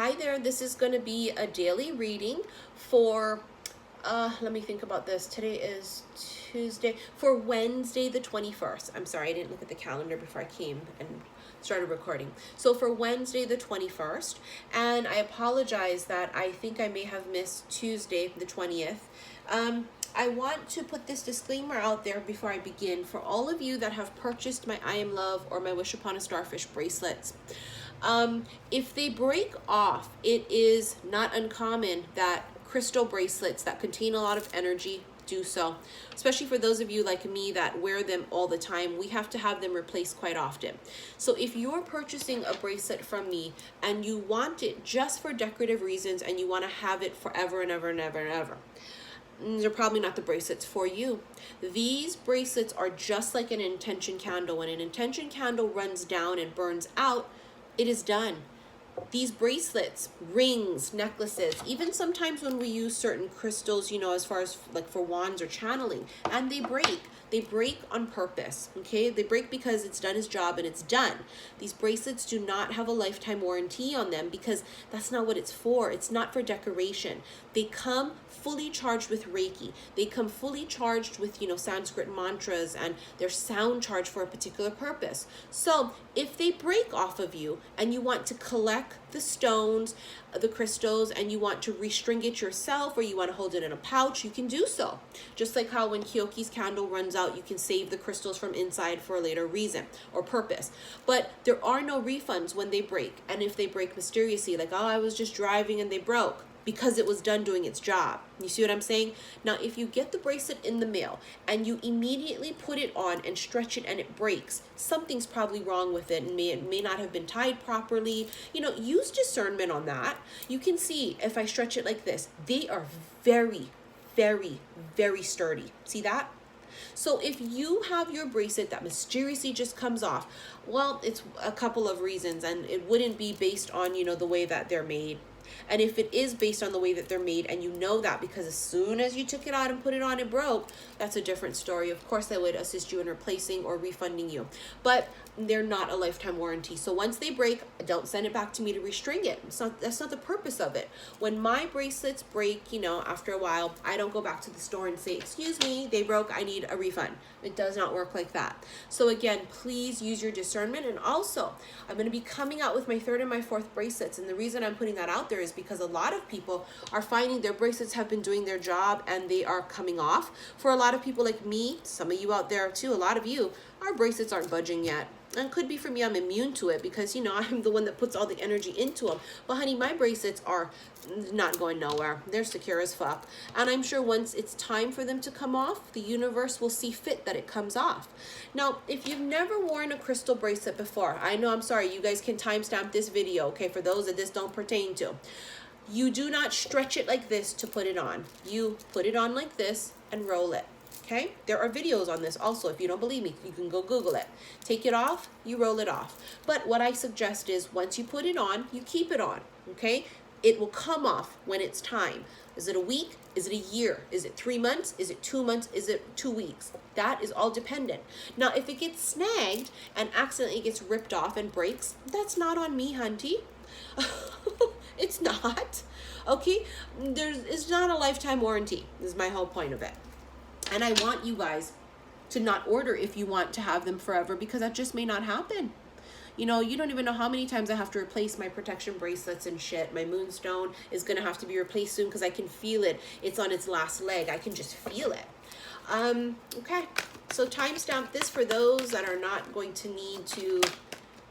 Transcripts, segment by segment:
Hi there, this is going to be a daily reading for, let me think about this. Today is Tuesday, for Wednesday the 21st. I'm sorry, I didn't look at the calendar before I came and started recording. So for Wednesday the 21st, and I apologize that I think I may have missed Tuesday the 20th. I want to put this disclaimer out there before I begin for all of you that have purchased my I Am Love or my Wish Upon a Starfish bracelets. If they break off, it is not uncommon that crystal bracelets that contain a lot of energy do so, especially for those of you like me that wear them all the time. We have to have them replaced quite often. So if you're purchasing a bracelet from me and you want it just for decorative reasons and you want to have it forever and ever and ever and ever, they're probably not the bracelets for you. These bracelets are just like an intention candle. When an intention candle runs down and burns out, it is done. These bracelets, rings, necklaces, even sometimes when we use certain crystals, you know, as far as like for wands or channeling, and they break on purpose, okay? They break because it's done its job and it's done. These bracelets do not have a lifetime warranty on them because that's not what it's for. It's not for decoration. They come fully charged with Reiki. They come fully charged with, you know, Sanskrit mantras, and they're sound charged for a particular purpose. So if they break off of you and you want to collect the stones, the crystals, and you want to restring it yourself, or you want to hold it in a pouch, you can do so. Just like how when Keoki's candle runs out, you can save the crystals from inside for a later reason or purpose. But there are no refunds when they break. And if they break mysteriously, like, oh, I was just driving and they broke, because it was done doing its job. You see what I'm saying? Now, if you get the bracelet in the mail and you immediately put it on and stretch it and it breaks, something's probably wrong with it, and it may not have been tied properly. You know, use discernment on that. You can see if I stretch it like this, they are very, very, very sturdy. See that? So if you have your bracelet that mysteriously just comes off, well, it's a couple of reasons, and it wouldn't be based on, you know, the way that they're made. And if it is based on the way that they're made, and you know that because as soon as you took it out and put it on, it broke, that's a different story. Of course, I would assist you in replacing or refunding you. But they're not a lifetime warranty. So once they break, don't send it back to me to restring it. That's not the purpose of it. When my bracelets break, you know, after a while, I don't go back to the store and say, excuse me, they broke, I need a refund. It does not work like that. So again, please use your discernment. And also, I'm going to be coming out with my third and my fourth bracelets. And the reason I'm putting that out there is because a lot of people are finding their bracelets have been doing their job and they are coming off. For a lot of people like me, some of you out there too, a lot of you, our bracelets aren't budging yet. And it could be for me, I'm immune to it because, you know, I'm the one that puts all the energy into them. But honey, my bracelets are not going nowhere. They're secure as fuck. And I'm sure once it's time for them to come off, the universe will see fit that it comes off. Now, if you've never worn a crystal bracelet before, I know, I'm sorry, you guys can timestamp this video, okay, for those that this don't pertain to. You do not stretch it like this to put it on. You put it on like this and roll it. Okay, there are videos on this also. If you don't believe me, you can go Google it. Take it off, you roll it off. But what I suggest is once you put it on, you keep it on, okay? It will come off when it's time. Is it a week? Is it a year? Is it 3 months? Is it 2 months? Is it 2 weeks? That is all dependent. Now, if it gets snagged and accidentally gets ripped off and breaks, that's not on me, hunty. It's not, okay? It's not a lifetime warranty, is my whole point of it. And I want you guys to not order if you want to have them forever, because that just may not happen. You know, you don't even know how many times I have to replace my protection bracelets and shit. My moonstone is going to have to be replaced soon because I can feel it. It's on its last leg. I can just feel it. Okay, so timestamp this for those that are not going to need to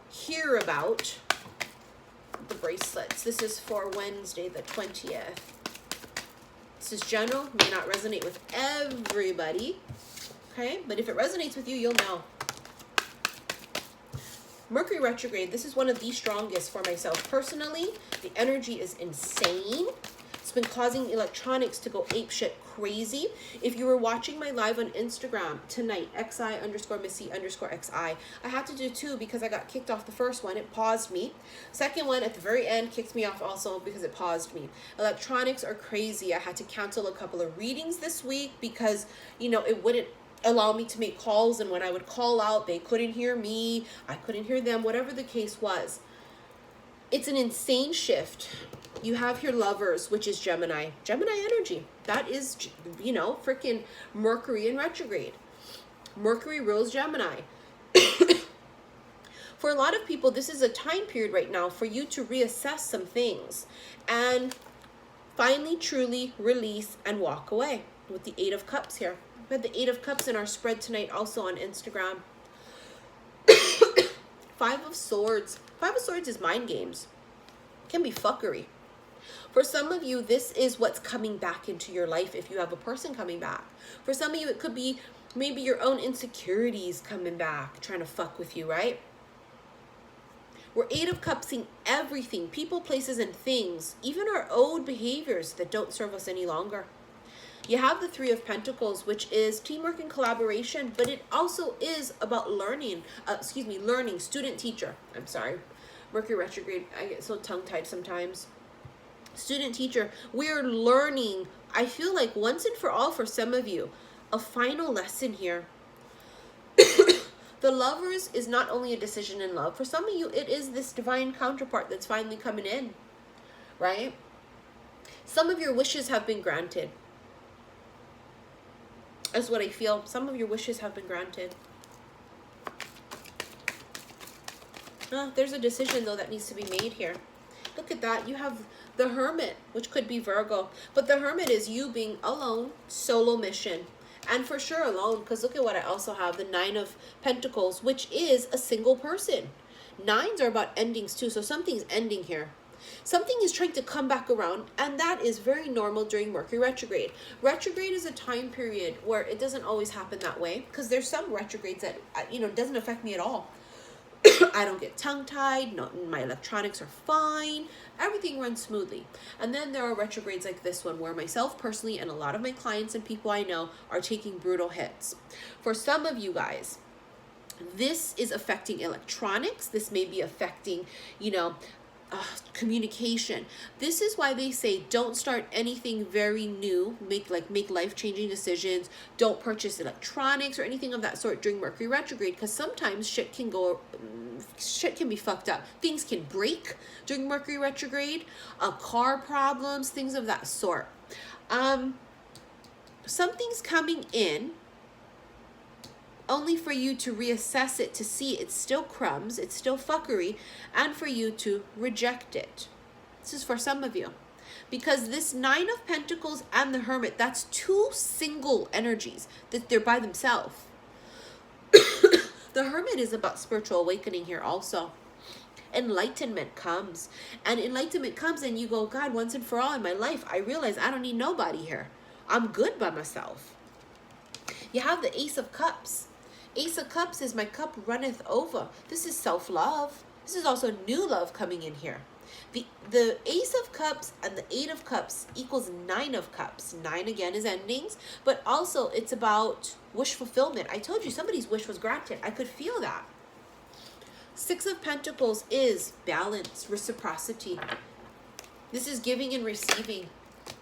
hear about the bracelets. This is for Wednesday the 20th. This is general, may not resonate with everybody, okay? But if it resonates with you, you'll know. Mercury retrograde, this is one of the strongest for myself personally. The energy is insane. It's been causing electronics to go apeshit crazy. If you were watching my live on Instagram tonight, xi_missy_xi, I had to do 2 because I got kicked off the first one. It paused me. Second one at the very end kicked me off also because it paused me. Electronics are crazy. I had to cancel a couple of readings this week because, you know, it wouldn't allow me to make calls, and when I would call out, they couldn't hear me, I couldn't hear them, whatever the case was. It's an insane shift. You have your Lovers, which is Gemini. Gemini energy. That is, you know, freaking Mercury in retrograde. Mercury rules Gemini. For a lot of people, this is a time period right now for you to reassess some things and finally, truly release and walk away with the Eight of Cups here. We had the Eight of Cups in our spread tonight also on Instagram. Five of Swords. Five of Swords is mind games. It can be fuckery. For some of you, this is what's coming back into your life if you have a person coming back. For some of you, it could be maybe your own insecurities coming back, trying to fuck with you, right? We're Eight of Cups seeing everything, people, places, and things, even our old behaviors that don't serve us any longer. You have the Three of Pentacles, which is teamwork and collaboration, but it also is about learning, learning, student, teacher. I'm sorry, Mercury retrograde, I get so tongue-tied sometimes. Student, teacher, we're learning, I feel like once and for all for some of you, a final lesson here. The Lovers is not only a decision in love. For some of you, it is this divine counterpart that's finally coming in, right? Some of your wishes have been granted. That's what I feel. Some of your wishes have been granted. There's a decision, though, that needs to be made here. Look at that. You have the Hermit, which could be Virgo. But the Hermit is you being alone, solo mission. And for sure alone, because look at what I also have, the Nine of Pentacles, which is a single person. Nines are about endings too, so something's ending here. Something is trying to come back around, and that is very normal during Mercury retrograde. Retrograde is a time period where it doesn't always happen that way, because there's some retrogrades that, you know, doesn't affect me at all. I don't get tongue-tied, my electronics are fine, everything runs smoothly. And then there are retrogrades like this one where myself personally and a lot of my clients and people I know are taking brutal hits. For some of you guys, this is affecting electronics. This may be affecting, you know, communication. This is why they say don't start anything very new, make life-changing decisions, don't purchase electronics or anything of that sort during Mercury retrograde, because sometimes shit can be fucked up. Things can break during Mercury retrograde, car problems, things of that sort. Something's coming in only for you to reassess it, to see it's still crumbs, it's still fuckery, and for you to reject it. This is for some of you. Because this Nine of Pentacles and the Hermit, that's two single energies that they're by themselves. The Hermit is about spiritual awakening here also. Enlightenment comes. And enlightenment comes and you go, God, once and for all in my life, I realize I don't need nobody here. I'm good by myself. You have the Ace of Cups. Ace of Cups is my cup runneth over. This is self-love. This is also new love coming in here. The Ace of Cups and the Eight of Cups equals Nine of Cups. Nine again is endings, but also it's about wish fulfillment. I told you somebody's wish was granted. I could feel that. Six of Pentacles is balance, reciprocity. This is giving and receiving.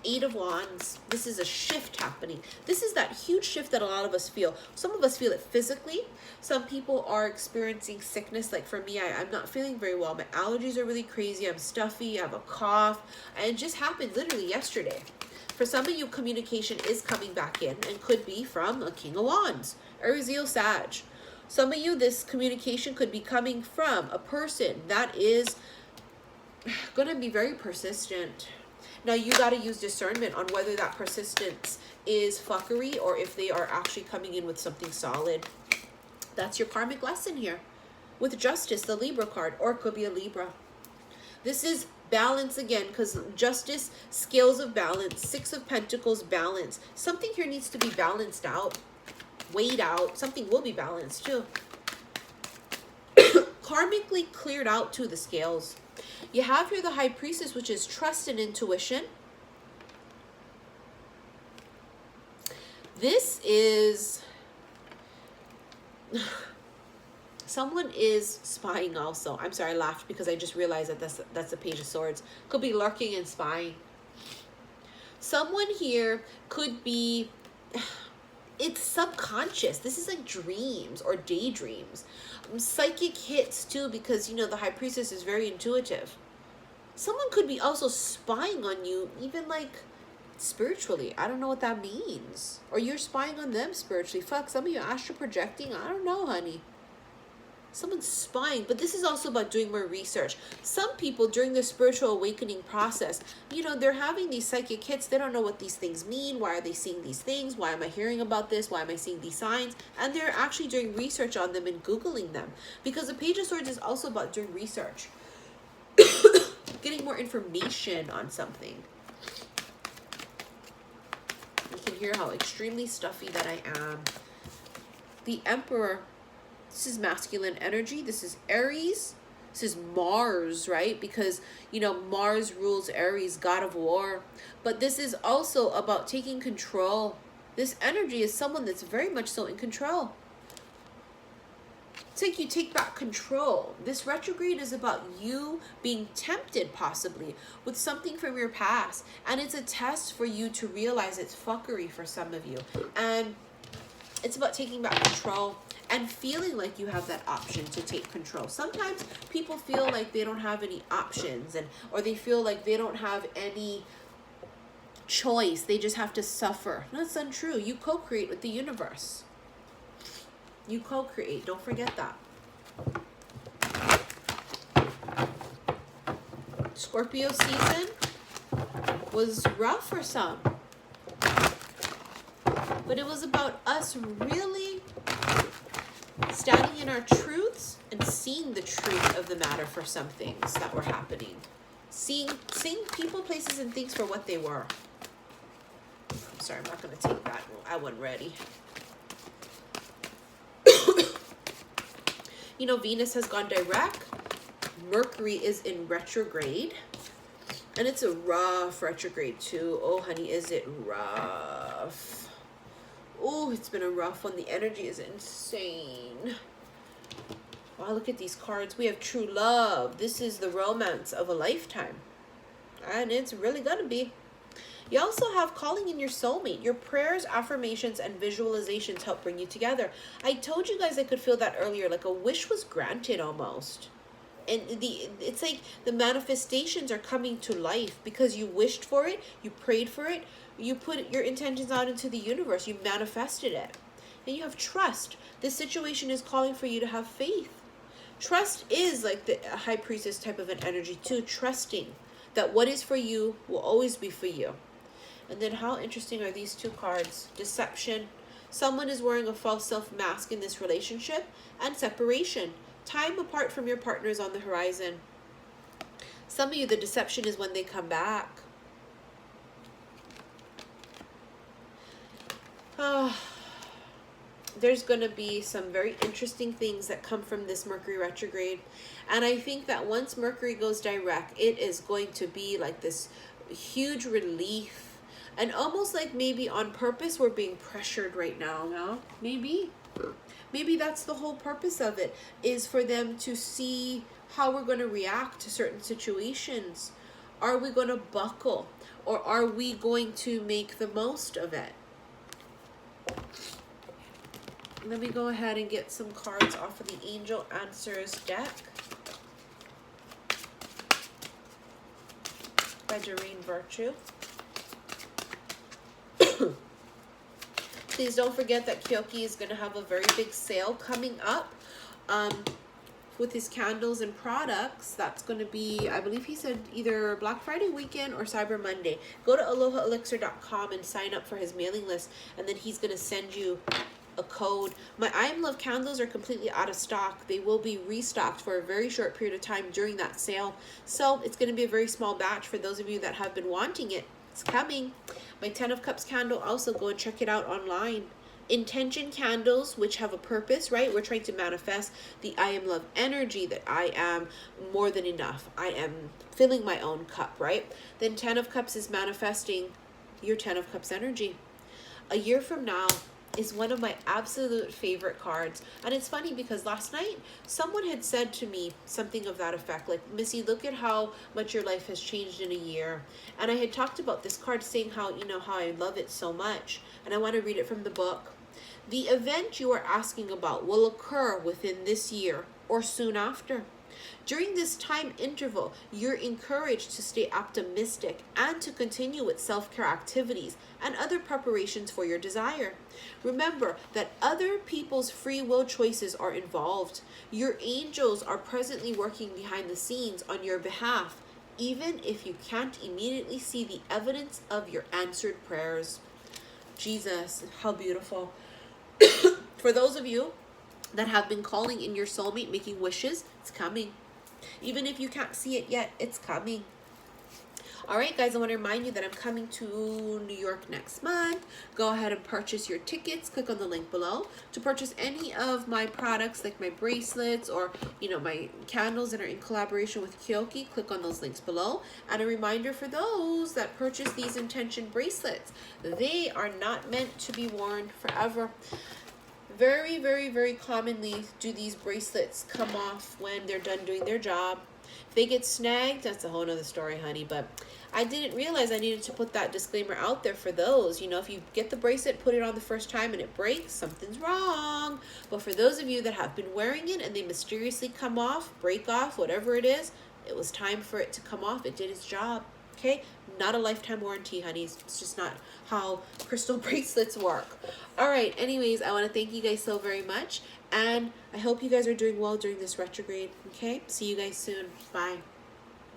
Eight of Wands. This is a shift happening. This is that huge shift that a lot of us feel. Some of us feel it physically. Some people are experiencing sickness. Like for me, I'm not feeling very well. My allergies are really crazy. I'm stuffy. I have a cough. And it just happened literally yesterday. For some of you, communication is coming back in and could be from a King of Wands, Aries, Leo, Sag. Some of you, this communication could be coming from a person that is going to be very persistent. Now, you got to use discernment on whether that persistence is fuckery or if they are actually coming in with something solid. That's your karmic lesson here. With Justice, the Libra card, or it could be a Libra. This is balance again, because Justice, scales of balance, Six of Pentacles, balance. Something here needs to be balanced out, weighed out. Something will be balanced too. Karmically cleared out to the scales. You have here the High Priestess, which is trust and intuition. This is... someone is spying also. I'm sorry, I laughed because I just realized that that's the Page of Swords. Could be lurking and spying. Someone here could be... it's subconscious. This is like dreams or daydreams. Psychic hits too, because, you know, the High Priestess is very intuitive. Someone could be also spying on you, even like spiritually. I don't know what that means. Or you're spying on them spiritually. Fuck, some of you astral projecting. I don't know, honey. Someone's spying, but this is also about doing more research. Some people during the spiritual awakening process, you know, they're having these psychic hits. They don't know what these things mean. Why are they seeing these things? Why am I hearing about this? Why am I seeing these signs? And they're actually doing research on them and Googling them, because the Page of Swords is also about doing research, getting more information on something. You can hear how extremely stuffy that I am. The Emperor. This is masculine energy. This is Aries. This is Mars, right? Because, you know, Mars rules Aries, god of war. But this is also about taking control. This energy is someone that's very much so in control. It's like you take back control. This retrograde is about you being tempted, possibly, with something from your past. And it's a test for you to realize it's fuckery for some of you. And it's about taking back control and feeling like you have that option to take control. Sometimes people feel like they don't have any options, or they feel like they don't have any choice. They just have to suffer. That's untrue. You co-create with the universe. You co-create. Don't forget that. Scorpio season was rough for some, but it was about us really standing in our truths and seeing the truth of the matter for some things that were happening. Seeing people, places, and things for what they were. I'm sorry, I'm not going to take that. I wasn't ready. You know, Venus has gone direct. Mercury is in retrograde. And it's a rough retrograde too. Oh, honey, is it rough? Oh, it's been a rough one. The energy is insane. Wow, look at these cards. We have true love. This is the romance of a lifetime. And it's really going to be. You also have calling in your soulmate. Your prayers, affirmations, and visualizations help bring you together. I told you guys I could feel that earlier. Like a wish was granted almost. And it's like the manifestations are coming to life because you wished for it, you prayed for it, you put your intentions out into the universe, you manifested it. And you have trust. This situation is calling for you to have faith. Trust is like the high priestess type of an energy too, trusting that what is for you will always be for you. And then how interesting are these two cards? Deception. Someone is wearing a false self mask in this relationship, and separation. Time apart from your partner is on the horizon. Some of you, the deception is when they come back. There's going to be some very interesting things that come from this Mercury retrograde. And I think that once Mercury goes direct, it is going to be like this huge relief. And almost like maybe on purpose, we're being pressured right now. No? Maybe. Maybe that's the whole purpose of it, is for them to see how we're going to react to certain situations. Are we going to buckle, or are we going to make the most of it? Let me go ahead and get some cards off of the Angel Answers deck by Doreen Virtue. Please don't forget that Keoki is going to have a very big sale coming up with his candles and products. That's going to be, I believe he said, either Black Friday weekend or Cyber Monday. Go to alohaelixir.com and sign up for his mailing list, and then he's going to send you a code. My I Am Love candles are completely out of stock. They will be restocked for a very short period of time during that sale. So it's going to be a very small batch for those of you that have been wanting it. It's coming. My 10 of Cups candle, also go and check it out online. Intention candles, which have a purpose, right? We're trying to manifest the I Am Love energy, that I am more than enough. I am filling my own cup, right? Then 10 of Cups is manifesting your 10 of Cups energy. A year from now is one of my absolute favorite cards. And it's funny because last night someone had said to me something of that effect, like, Missy, look at how much your life has changed in a year. And I had talked about this card, saying how, you know, how I love it so much. And I want to read it from the book. The event you are asking about will occur within this year or soon after. During this time interval, you're encouraged to stay optimistic and to continue with self-care activities and other preparations for your desire. Remember that other people's free will choices are involved. Your angels are presently working behind the scenes on your behalf, even if you can't immediately see the evidence of your answered prayers. Jesus, how beautiful. For those of you that have been calling in your soulmate, making wishes, it's coming. Even if you can't see it yet, it's coming. All right, guys, I want to remind you that I'm coming to New York next month. Go ahead and purchase your tickets. Click on the link below to purchase any of my products, like my bracelets or, you know, my candles that are in collaboration with Keoki. Click on those links below. And a reminder for those that purchase these intention bracelets, they are not meant to be worn forever. Very, very, very commonly do these bracelets come off when they're done doing their job. If they get snagged, that's a whole nother story, honey. But I didn't realize I needed to put that disclaimer out there for those. You know, if you get the bracelet, put it on the first time and it breaks, something's wrong. But for those of you that have been wearing it and they mysteriously come off, break off, whatever it is, it was time for it to come off. It did its job. Okay, not a lifetime warranty, honeys. It's just not how crystal bracelets work. All right, anyways, I want to thank you guys so very much. And I hope you guys are doing well during this retrograde. Okay, see you guys soon. Bye.